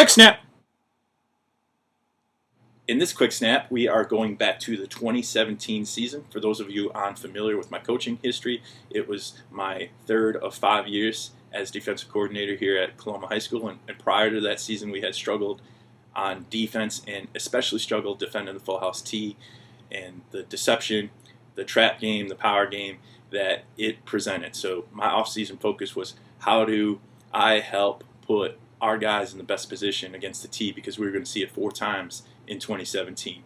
Quick snap! In this quick snap, we are going back to the 2017 season. For those of you unfamiliar with my coaching history, it was my third of 5 years as defensive coordinator here at Coloma High School. And prior to that season, we had struggled on defense and especially struggled defending the full house T and the deception, the trap game, the power game that it presented. So my off-season focus was how do I help put our guys in the best position against the T, because we were going to see it 4 times in 2017.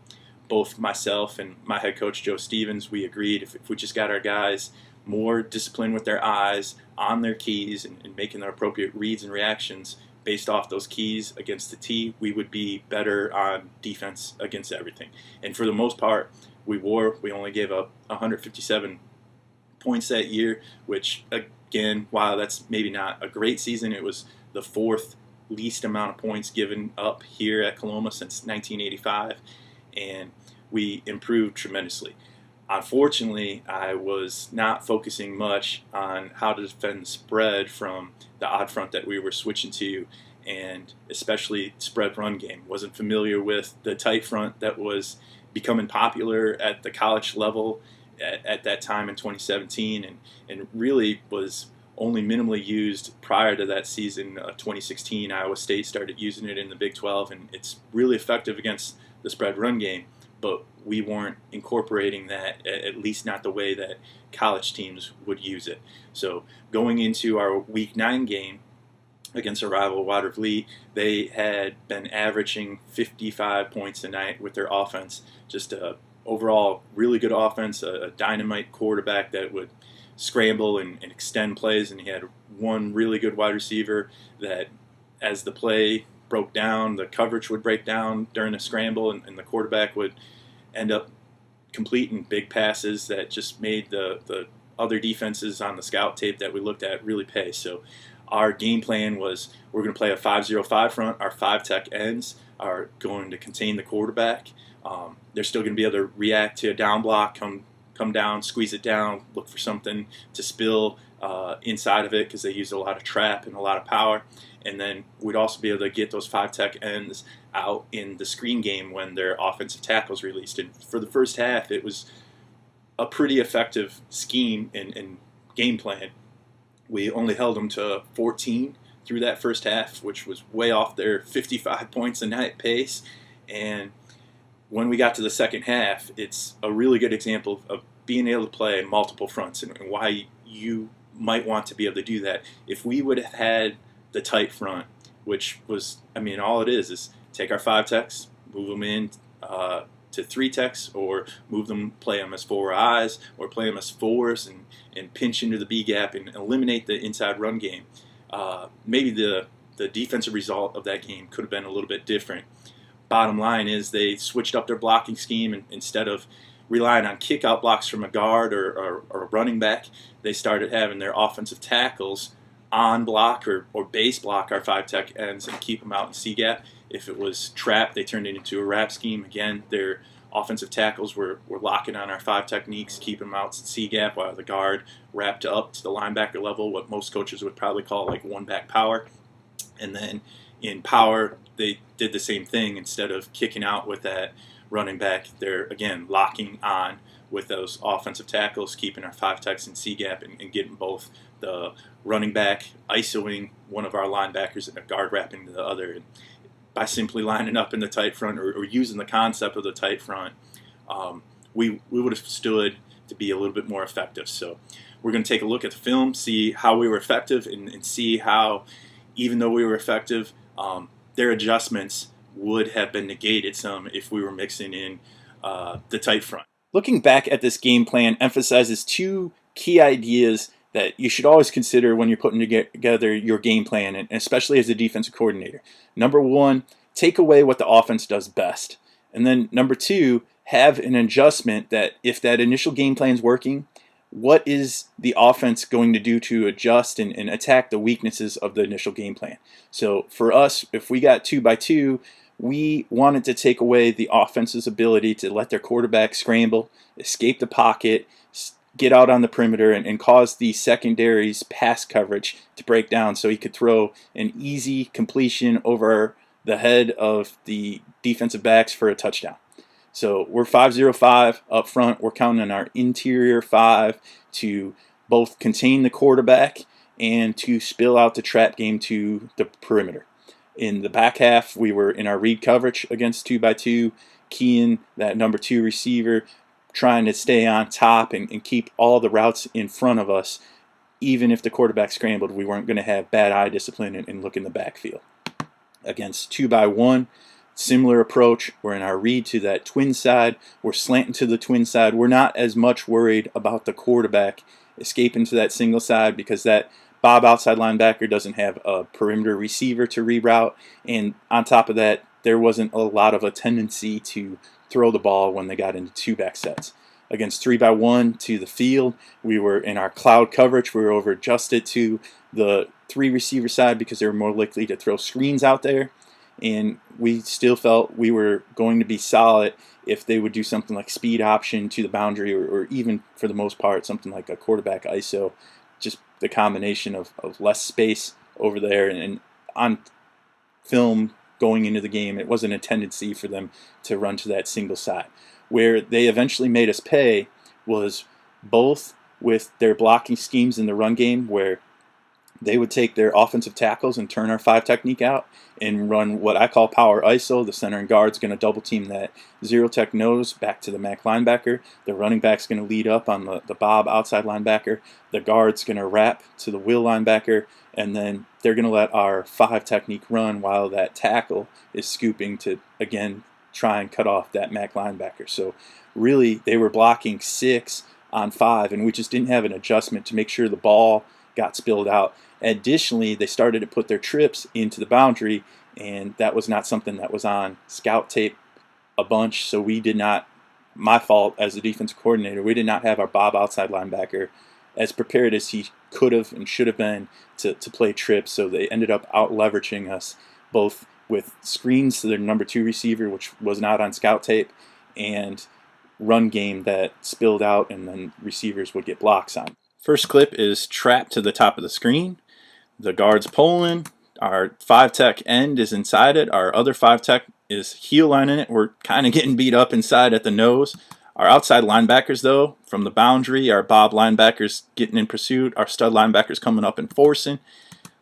Both myself and my head coach, Joe Stevens, we agreed if we just got our guys more disciplined with their eyes on their keys and making their appropriate reads and reactions based off those keys against the T, we would be better on defense against everything. And for the most part, we only gave up 157 points that year, which again, while that's maybe not a great season, it was the 4th least amount of points given up here at Coloma since 1985, and we improved tremendously. Unfortunately, I was not focusing much on how to defend the spread from the odd front that we were switching to, and especially spread run game. Wasn't familiar with the tight front that was becoming popular at the college level at that time in 2017, and really was only minimally used prior to that season. 2016, Iowa State started using it in the Big 12, and it's really effective against the spread run game, but we weren't incorporating that, at least not the way that college teams would use it. So going into our Week 9 game against our rival Watervliet, they had been averaging 55 points a night with their offense. Just a overall really good offense, a dynamite quarterback that would scramble and extend plays, and he had one really good wide receiver that as the play broke down, the coverage would break down during a scramble, and the quarterback would end up completing big passes that just made the other defenses on the scout tape that we looked at really pay. So our game plan was we're going to play a 5-0-5 front. Our 5 tech ends are going to contain the quarterback. They're still going to be able to react to a down block, come down, squeeze it down, look for something to spill inside of it because they use a lot of trap and a lot of power. And then we'd also be able to get those 5 tech ends out in the screen game when their offensive tackle's released. And for the first half, it was a pretty effective scheme and game plan. We only held them to 14 through that first half, which was way off their 55 points a night pace. And when we got to the second half, it's a really good example of being able to play multiple fronts and why you might want to be able to do that. If we would have had the tight front, which was, all it is take our 5 techs, move them in to 3 techs, or move them, play them as 4 eyes, or play them as 4s and pinch into the B gap and eliminate the inside run game. Maybe the defensive result of that game could have been a little bit different. Bottom line is they switched up their blocking scheme, and instead of relying on kick-out blocks from a guard or a running back, they started having their offensive tackles on block or base block our 5 tech ends and keep them out in C-gap. If it was trap, they turned it into a wrap scheme. Again, their offensive tackles were locking on our 5 techniques, keeping them out in C-gap, while the guard wrapped up to the linebacker level, what most coaches would probably call like one-back power. And then in power, they did the same thing. Instead of kicking out with that running back, they're, again, locking on with those offensive tackles, keeping our 5 techs in C-gap and getting both the running back isoing one of our linebackers and a guard wrapping the other. And by simply lining up in the tight front or using the concept of the tight front, we would have stood to be a little bit more effective. So we're going to take a look at the film, see how we were effective, and see how, even though we were effective, their adjustments would have been negated some if we were mixing in the tight front. Looking back at this game plan emphasizes 2 key ideas that you should always consider when you're putting together your game plan, and especially as a defensive coordinator. Number 1, take away what the offense does best. And then number 2, have an adjustment that if that initial game plan is working, what is the offense going to do to adjust and attack the weaknesses of the initial game plan? So for us, if we got 2x2, we wanted to take away the offense's ability to let their quarterback scramble, escape the pocket, get out on the perimeter, and cause the secondary's pass coverage to break down so he could throw an easy completion over the head of the defensive backs for a touchdown. So we're 5-0-5 up front. We're counting on our interior 5 to both contain the quarterback and to spill out the trap game to the perimeter. In the back half, we were in our read coverage against 2x2, keying that number 2 receiver, trying to stay on top and keep all the routes in front of us. Even if the quarterback scrambled, we weren't going to have bad eye discipline and look in the backfield. Against 2x1, similar approach. We're in our read to that twin side. We're slanting to the twin side. We're not as much worried about the quarterback escaping to that single side because that Bob outside linebacker doesn't have a perimeter receiver to reroute. And on top of that, there wasn't a lot of a tendency to throw the ball when they got into 2-back sets. Against 3x1 to the field, we were in our cloud coverage. We were over adjusted to the 3 receiver side because they were more likely to throw screens out there. And we still felt we were going to be solid if they would do something like speed option to the boundary or even, for the most part, something like a quarterback ISO. Just the combination of less space over there. And on film going into the game, it wasn't a tendency for them to run to that single side. Where they eventually made us pay was both with their blocking schemes in the run game, where they would take their offensive tackles and turn our 5 technique out and run what I call power ISO. The center and guard's going to double team that 0-tech nose back to the MAC linebacker. The running back's going to lead up on the Bob outside linebacker. The guard's going to wrap to the Will linebacker. And then they're going to let our 5 technique run while that tackle is scooping to, again, try and cut off that MAC linebacker. So really, they were blocking 6 on 5, and we just didn't have an adjustment to make sure the ball got spilled out. Additionally, they started to put their trips into the boundary, and that was not something that was on scout tape a bunch, so we did not, my fault as the defensive coordinator, we did not have our Bob outside linebacker as prepared as he could have and should have been to play trips, so they ended up out-leveraging us both with screens to their number 2 receiver, which was not on scout tape, and run game that spilled out and then receivers would get blocks on. First clip is trapped to the top of the screen. The guard's pulling. Our 5-tech end is inside it. Our other 5-tech is heel lining it. We're kind of getting beat up inside at the nose. Our outside linebackers, though, from the boundary, our Bob linebackers getting in pursuit. Our stud linebackers coming up and forcing.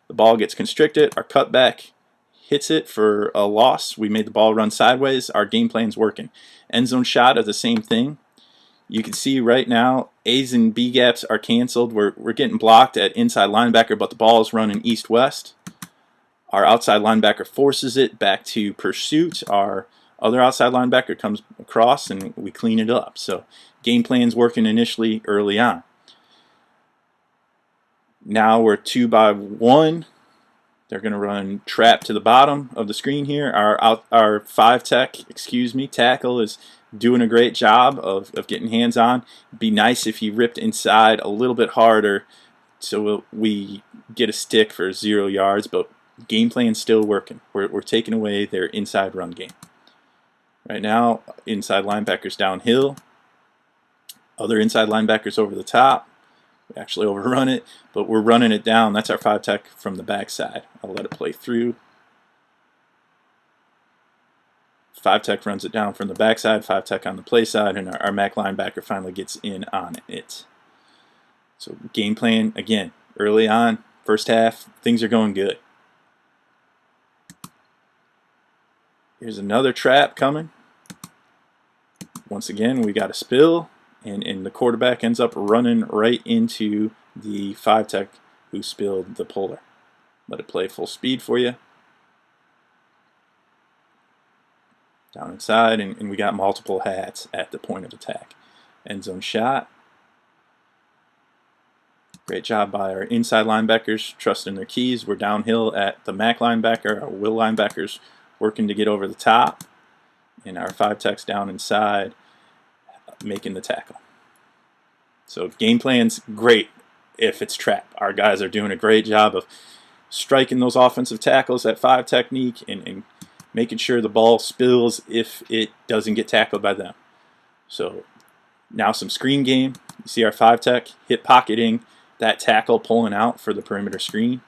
The ball gets constricted. Our cutback hits it for a loss. We made the ball run sideways. Our game plan's working. End zone shot is the same thing. You can see right now, A's and B gaps are canceled. We're getting blocked at inside linebacker, but the ball is running east-west. Our outside linebacker forces it back to pursuit. Our other outside linebacker comes across, and we clean it up. So game plan's working initially early on. Now we're 2x1. They're going to run trap to the bottom of the screen here. Our 5-tech, tackle is doing a great job of getting hands on. It'd be nice if he ripped inside a little bit harder so we get a stick for 0 yards, but game plan's still working. We're taking away their inside run game. Right now, inside linebackers downhill. Other inside linebackers over the top. We actually overrun it, but we're running it down. That's our 5-tech from the backside. I'll let it play through. 5-tech runs it down from the backside, 5-tech on the play side, and our MAC linebacker finally gets in on it. So game plan, again, early on, first half, things are going good. Here's another trap coming. Once again, we got a spill, and the quarterback ends up running right into the 5-tech who spilled the puller. Let it play full speed for you. Down inside, and we got multiple hats at the point of attack. End zone shot. Great job by our inside linebackers, trusting their keys. We're downhill at the MAC linebacker. Our Will linebackers working to get over the top. And our 5-techs down inside, making the tackle. So game plan's great if it's trap. Our guys are doing a great job of striking those offensive tackles at 5 technique and making sure the ball spills if it doesn't get tackled by them. So now some screen game. You see our 5-tech hit pocketing that tackle pulling out for the perimeter screen.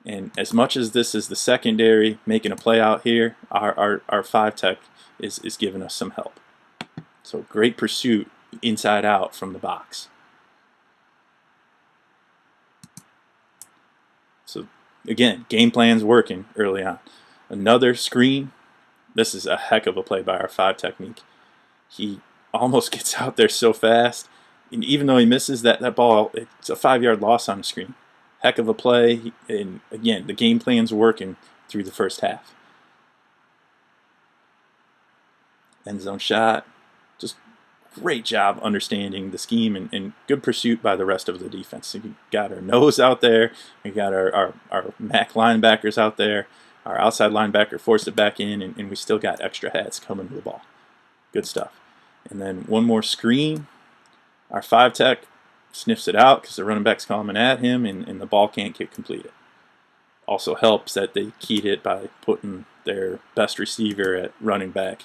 And as much as this is the secondary making a play out here, our 5 tech is giving us some help. So great pursuit inside out from the box. So again, game plan's working early on. Another screen. This is a heck of a play by our 5 technique. He almost gets out there so fast. And even though he misses that ball, it's a 5-yard loss on the screen. Heck of a play. And again, the game plan's working through the first half. End zone shot. Just great job understanding the scheme and good pursuit by the rest of the defense. So we got our nose out there. We got our MAC linebackers out there. Our outside linebacker forced it back in, and we still got extra heads coming to the ball. Good stuff. And then one more screen. Our 5 tech sniffs it out because the running back's coming at him, and the ball can't get completed. Also helps that they keyed it by putting their best receiver at running back.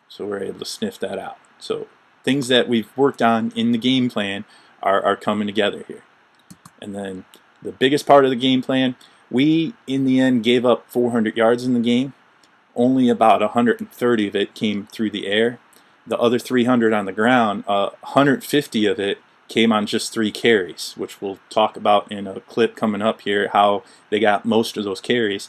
So we're able to sniff that out. So things that we've worked on in the game plan are coming together here. And then the biggest part of the game plan, we in the end gave up 400 yards in the game. Only about 130 of it came through the air. The other 300 on the ground, 150 of it came on just 3 carries, which we'll talk about in a clip coming up here, how they got most of those carries.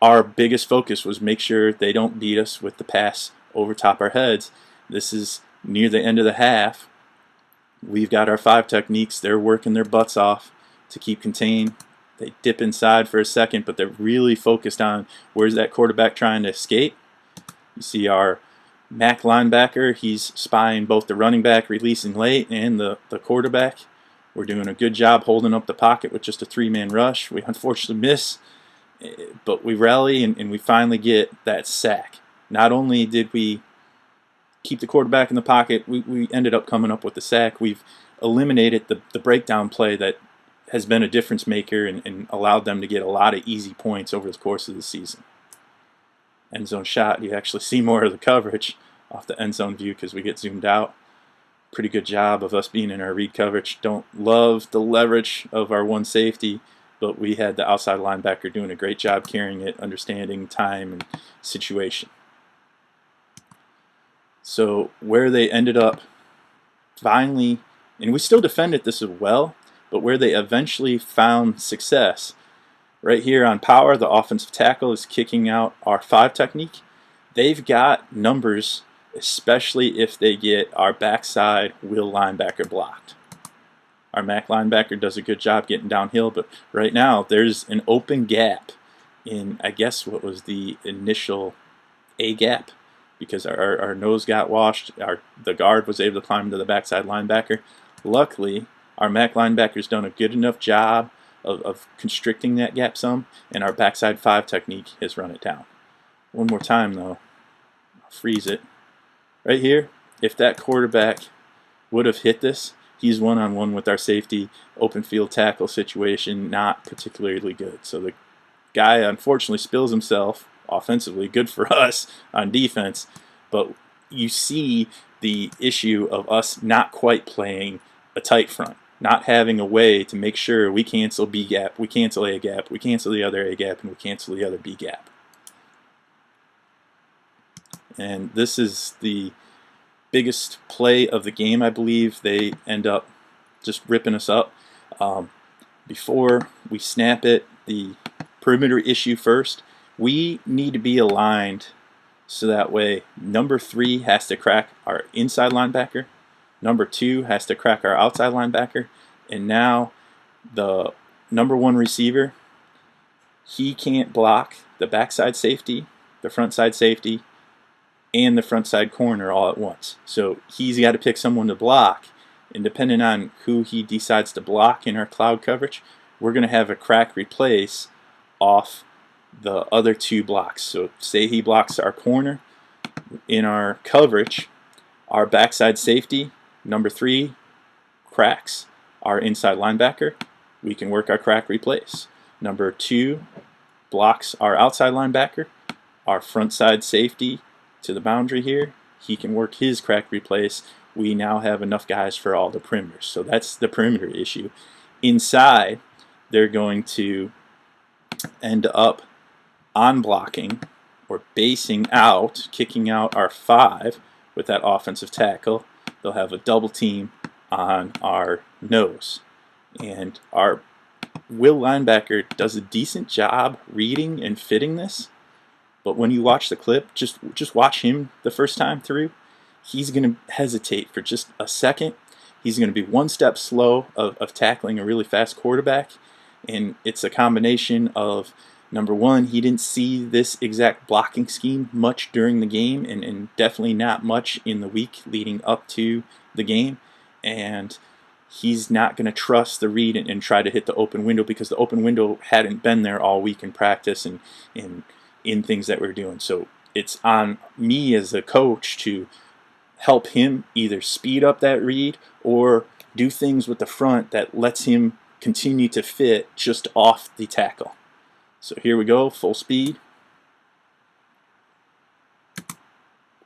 Our biggest focus was make sure they don't beat us with the pass over top our heads. This is near the end of the half. We've got our 5 techniques. They're working their butts off to keep contained. They dip inside for a second, but they're really focused on where's that quarterback trying to escape. You see our MAC linebacker, he's spying both the running back releasing late and the quarterback. We're doing a good job holding up the pocket with just a 3-man rush. We unfortunately miss, but we rally and we finally get that sack. Not only did we keep the quarterback in the pocket, we ended up coming up with the sack. We've eliminated the breakdown play that has been a difference maker and allowed them to get a lot of easy points over the course of the season. End zone shot, you actually see more of the coverage off the end zone view because we get zoomed out. Pretty good job of us being in our read coverage. Don't love the leverage of our one safety, but we had the outside linebacker doing a great job carrying it, understanding time and situation. So where they ended up finally, and we still defended this as well, but where they eventually found success, right here on power, the offensive tackle is kicking out our 5 technique. They've got numbers, especially if they get our backside wheel linebacker blocked. Our MAC linebacker does a good job getting downhill, but right now there's an open gap in, I guess, what was the initial A gap, because our nose got washed. The guard was able to climb to the backside linebacker. Luckily, our MAC linebacker's done a good enough job of constricting that gap some, and our backside 5 technique has run it down. One more time though, I'll freeze it. Right here, if that quarterback would have hit this, he's one-on-one with our safety. Open field tackle situation, not particularly good. So the guy unfortunately spills himself offensively. Good for us on defense, but you see the issue of us not quite playing a tight front, not having a way to make sure we cancel B gap, we cancel A gap, we cancel the other A gap, and we cancel the other B gap. And this is the biggest play of the game, I believe. They end up just ripping us up. Before we snap it, the perimeter issue first. We need to be aligned so that way number 3 has to crack our inside linebacker, number 2 has to crack our outside linebacker, and now the number 1 receiver, he can't block the backside safety, the front side safety, and the front side corner all at once. So he's got to pick someone to block, and depending on who he decides to block in our cloud coverage, we're going to have a crack replace off the other 2 blocks. So say he blocks our corner in our coverage, our backside safety, number 3, cracks our inside linebacker, we can work our crack replace. Number 2 blocks our outside linebacker, our front side safety to the boundary here, he can work his crack replace. We now have enough guys for all the perimeters. So that's the perimeter issue. Inside, they're going to end up on blocking or basing out, kicking out our 5 with that offensive tackle. They'll have a double team on our nose. And our will linebacker does a decent job reading and fitting this. But when you watch the clip, just watch him the first time through. He's going to hesitate for just a second. He's going to be one step slow of tackling a really fast quarterback. And it's a combination of, number one, he didn't see this exact blocking scheme much during the game, and definitely not much in the week leading up to the game. And he's not going to trust the read and try to hit the open window, because the open window hadn't been there all week in practice and in things that we're doing. So it's on me as a coach to help him either speed up that read or do things with the front that lets him continue to fit just off the tackle. So here we go, full speed.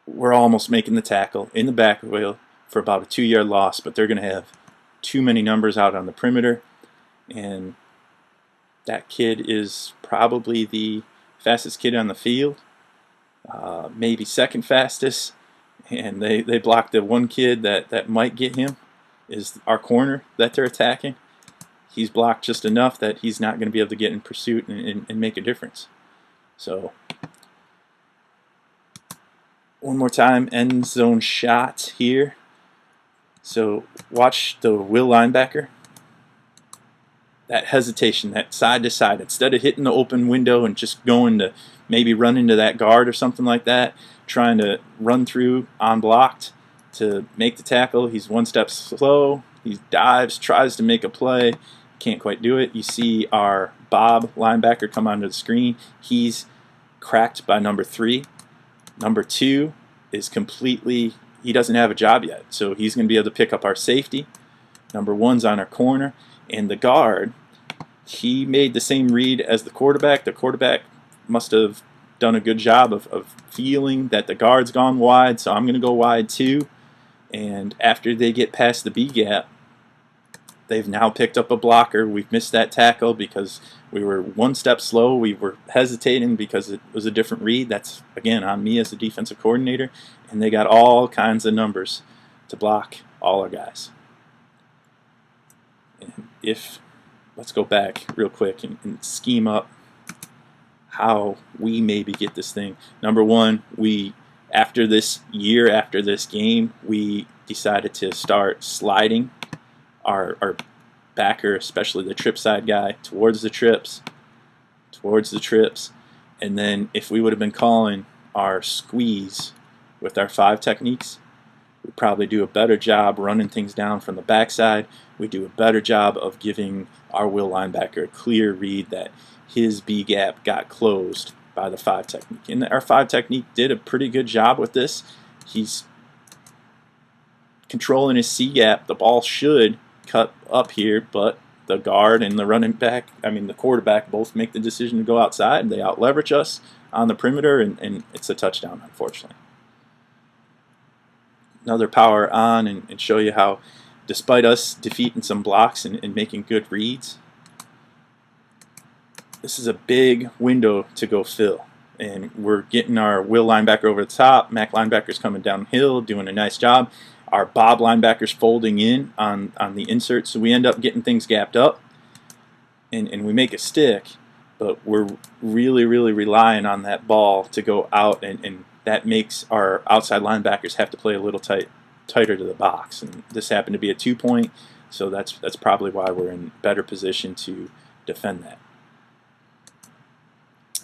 We're almost making the tackle in the back wheel for about a 2-yard loss, but they're going to have too many numbers out on the perimeter, and that kid is probably the fastest kid on the field, maybe second fastest, and they blocked the one kid that might get him, is our corner that they're attacking. He's blocked just enough that he's not going to be able to get in pursuit and make a difference. So one more time, end zone shot here. So watch the will linebacker. That hesitation, that side to side, instead of hitting the open window and just going to maybe run into that guard or something like that, trying to run through unblocked to make the tackle. He's one step slow. He dives, tries to make a play. Can't quite do it. You see our Bob linebacker come onto the screen. He's cracked by number 3. Number 2 is completely, he doesn't have a job yet, so he's going to be able to pick up our safety. Number 1's on our corner, and the guard, he made the same read as the quarterback. The quarterback must have done a good job of feeling that the guard's gone wide, so I'm going to go wide too. And after they get past the B gap, they've now picked up a blocker. We've missed that tackle because we were one step slow. We were hesitating because it was a different read. That's, again, on me as a defensive coordinator. And they got all kinds of numbers to block all our guys. And let's go back real quick and scheme up how we maybe get this thing. Number one, after this game, we decided to start sliding our backer, especially the trip side guy, towards the trips, and then if we would have been calling our squeeze with our 5 techniques, we'd probably do a better job running things down from the backside. We do a better job of giving our will linebacker a clear read that his B gap got closed by the 5 technique. And our 5 technique did a pretty good job with this. He's controlling his C gap. The ball should cut up here, but the guard and the quarterback both make the decision to go outside, and they out leverage us on the perimeter, and it's a touchdown, unfortunately. Another power on and show you how, despite us defeating some blocks and making good reads, this is a big window to go fill. And we're getting our will linebacker over the top. Mac linebacker's coming downhill, doing a nice job. Our Bob linebacker's folding in on the insert, so we end up getting things gapped up, and we make a stick, but we're really, really relying on that ball to go out, and that makes our outside linebackers have to play a little tighter to the box. And this happened to be a 2-point, so that's probably why we're in better position to defend that.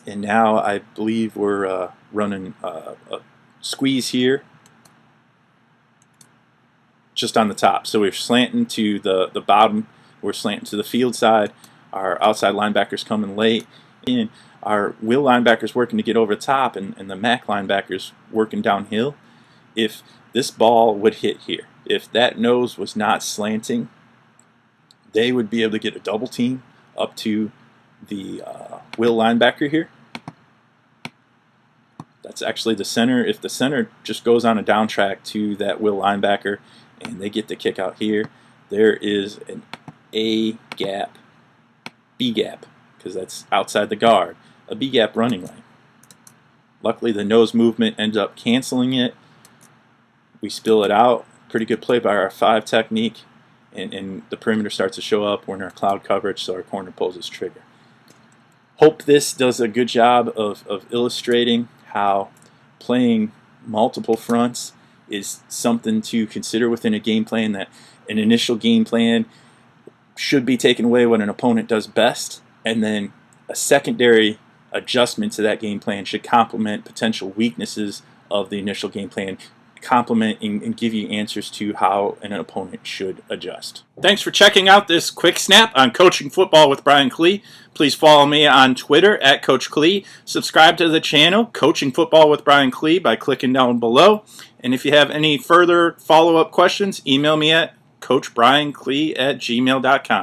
And now I believe we're running a squeeze here, just on the top. So we're slanting to the bottom, we're slanting to the field side, our outside linebackers coming late, and our will linebackers working to get over the top, and the Mac linebackers working downhill. If this ball would hit here, if that nose was not slanting, they would be able to get a double team up to the will linebacker here. That's actually the center. If the center just goes on a down track to that will linebacker and they get the kick out here, there is an A gap, B-gap, because that's outside the guard, a B-gap running lane. Luckily, the nose movement ends up canceling it. We spill it out. Pretty good play by our 5 technique, and the perimeter starts to show up. We're in our cloud coverage, so our corner pulls his trigger. Hope this does a good job of illustrating how playing multiple fronts is something to consider within a game plan, that an initial game plan should be taken away when an opponent does best, and then a secondary adjustment to that game plan should complement potential weaknesses of the initial game plan, complement and give you answers to how an opponent should adjust. Thanks for checking out this quick snap on Coaching Football with Brian Klee. Please follow me on Twitter at Coach Klee. Subscribe to the channel Coaching Football with Brian Klee by clicking down below. And if you have any further follow-up questions, email me at coachbrienklee@gmail.com.